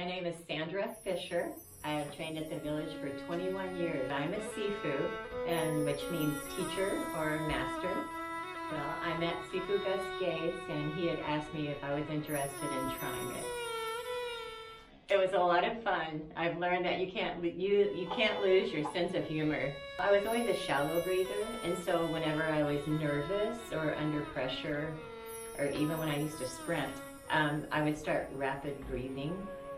name is Sandra Fisher. I have trained at the village for 21 years. I'm a Sifu, which means teacher or master. Well, I met Sifu Gus Gates, and he had asked me if I was interested in trying it. It was a lot of fun. I've learned that you can't lose your sense of humor. I was always a shallow breather, and so whenever I was nervous or under pressure, or even when I used to sprint, I would start rapid breathing.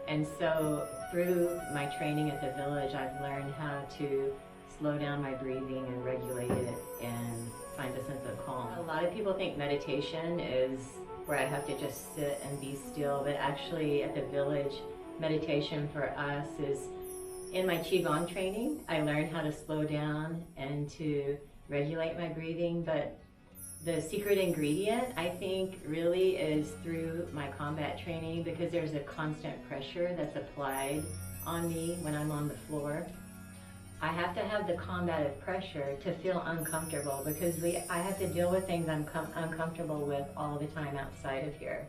And so through my training at the village, I've learned how to slow down my breathing and regulate it and find a sense of calm. A lot of people think meditation is where I have to just sit and be still, but actually at the village, meditation for us is, in my Qigong training, I learned how to slow down and to regulate my breathing, but the secret ingredient, I think, really is through my combat training, because there's a constant pressure that's applied on me when I'm on the floor. I have to have the combative pressure to feel uncomfortable, because I have to deal with things I'm uncomfortable with all the time outside of here.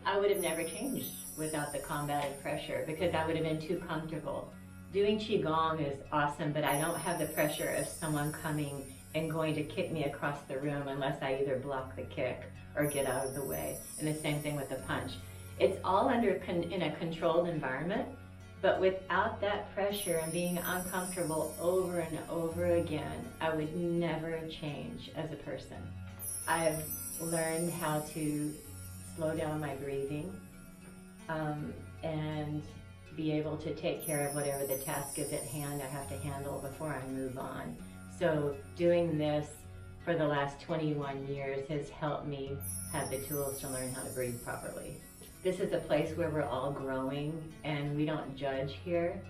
I would have never changed without the combative pressure, because I would have been too comfortable. Doing Qigong is awesome, but I don't have the pressure of someone coming and going to kick me across the room unless I either block the kick or get out of the way. And the same thing with the punch. It's all in a controlled environment, but without that pressure and being uncomfortable over and over again, I would never change as a person. I've learned how to slow down my breathing and be able to take care of whatever the task is at hand I have to handle before I move on. So doing this for the last 21 years has helped me have the tools to learn how to breathe properly. This is a place where we're all growing, and we don't judge here,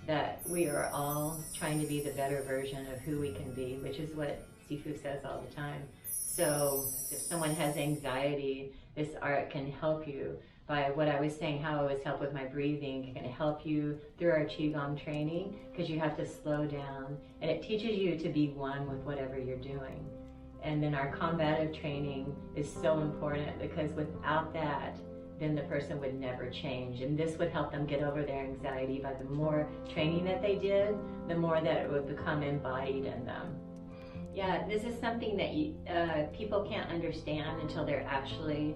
that we are all trying to be the better version of who we can be, which is what Sifu says all the time. So if someone has anxiety, this art can help you. By what I was saying, how I was helped with my breathing, it can help you through our Qigong training, because you have to slow down, and it teaches you to be one with whatever you're doing. And then our combative training is so important, because without that, then the person would never change. And this would help them get over their anxiety. By the more training that they did, the more that it would become embodied in them. Yeah, this is something that people can't understand until they're actually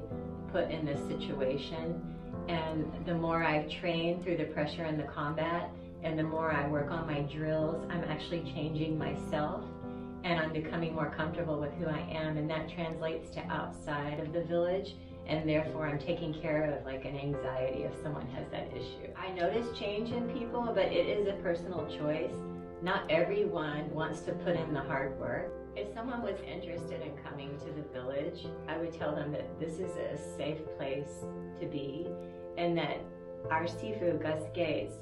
put in this situation. And the more I've trained through the pressure and the combat, and the more I work on my drills, I'm actually changing myself, and I'm becoming more comfortable with who I am, and that translates to outside of the village, and therefore I'm taking care of like an anxiety if someone has that issue. I notice change in people, but it is a personal choice. Not everyone wants to put in the hard work. If someone was interested in coming to the village, I would tell them that this is a safe place to be, and that our Sifu, Gus Gates,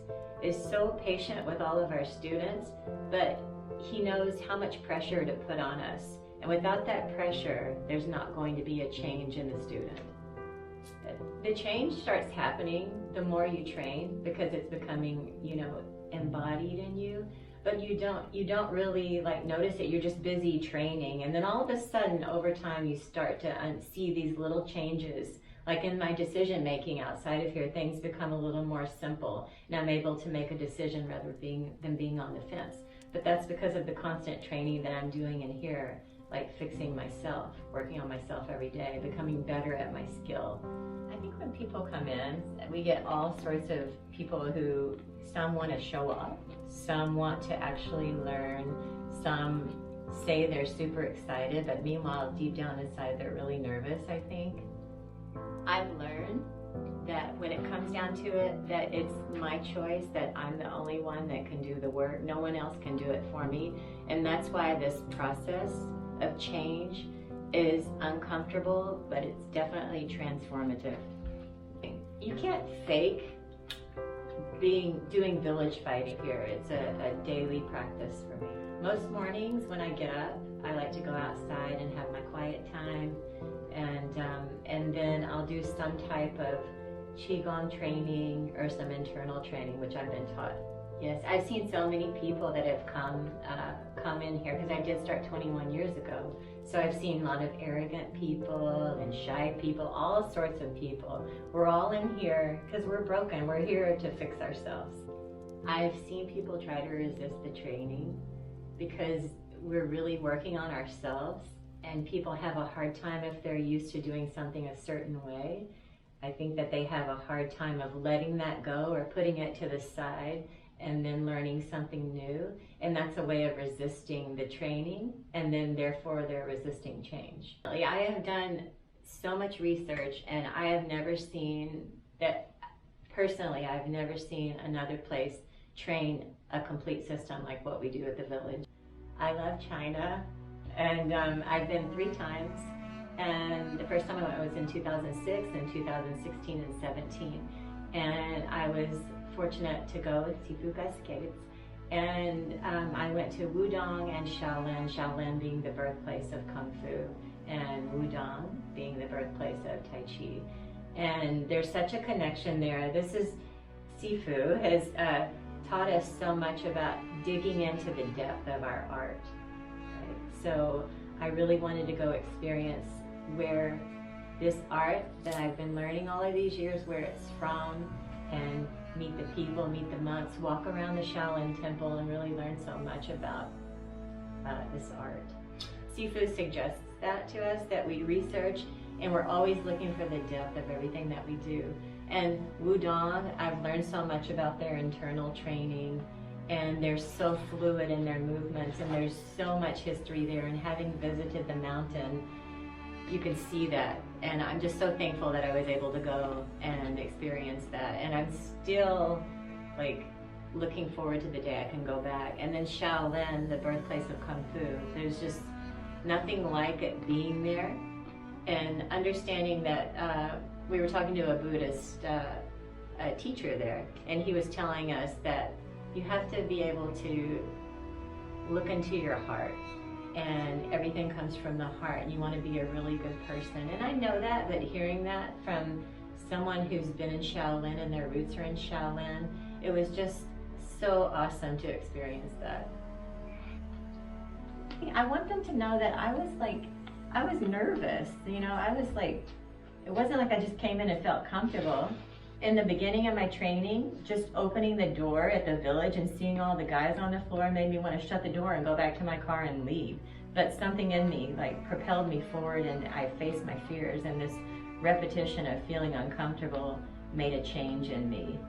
is so patient with all of our students, but he knows how much pressure to put on us. And without that pressure, there's not going to be a change in the student. The change starts happening the more you train, because it's becoming, embodied in you. But you don't really notice it. You're just busy training, and then all of a sudden over time you start to see these little changes. Like in my decision making outside of here, things become a little more simple, and I'm able to make a decision rather than being on the fence. But that's because of the constant training that I'm doing in here, like fixing myself, working on myself every day, becoming better at my skill. I think when people come in, we get all sorts of people who, some want to show off, some want to actually learn, some say they're super excited, but meanwhile deep down inside they're really nervous, I think. I've learned that when it comes down to it, that it's my choice, that I'm the only one that can do the work. No one else can do it for me. And that's why this process of change is uncomfortable, but it's definitely transformative. You can't fake doing village fighting here. It's a daily practice for me. Most mornings when I get up, I like to go outside and have my quiet time, and then I'll do some type of Qigong training or some internal training, which I've been taught Yes, I've seen so many people that have come in here, because I did start 21 years ago. So I've seen a lot of arrogant people and shy people, all sorts of people. We're all in here because we're broken. We're here to fix ourselves. I've seen people try to resist the training because we're really working on ourselves, and people have a hard time if they're used to doing something a certain way. I think that they have a hard time of letting that go or putting it to the side and then learning something new. And that's a way of resisting the training, and then therefore they're resisting change. I have done so much research, and I have never seen that, personally, I've never seen another place train a complete system like what we do at the village. I love China, and I've been 3 times. And the first time I went was in 2006, and 2016 and 17. And I was fortunate to go with Sifu Cascades. And I went to Wudong and Shaolin, Shaolin being the birthplace of Kung Fu, and Wudong being the birthplace of Tai Chi. And there's such a connection there. This is, Sifu has taught us so much about digging into the depth of our art. Right? So I really wanted to go experience where this art that I've been learning all of these years, where it's from, and meet the people, meet the monks, walk around the Shaolin temple, and really learn so much about this art. Sifu suggests that to us, that we research, and we're always looking for the depth of everything that we do. And Wudong, I've learned so much about their internal training, and they're so fluid in their movements, and there's so much history there, and having visited the mountain, you can see that. And I'm just so thankful that I was able to go and experience that. And I'm still like looking forward to the day I can go back. And then Shaolin, the birthplace of Kung Fu, there's just nothing like it being there. And understanding that we were talking to a Buddhist teacher there, and he was telling us that you have to be able to look into your heart, and everything comes from the heart, and you want to be a really good person. And I know that, but hearing that from someone who's been in Shaolin and their roots are in Shaolin, it was just so awesome to experience that. I want them to know that I was nervous, you know, I was like, it wasn't like I just came in and felt comfortable. In the beginning of my training, just opening the door at the village and seeing all the guys on the floor made me want to shut the door and go back to my car and leave. But something in me like propelled me forward, and I faced my fears, and this repetition of feeling uncomfortable made a change in me.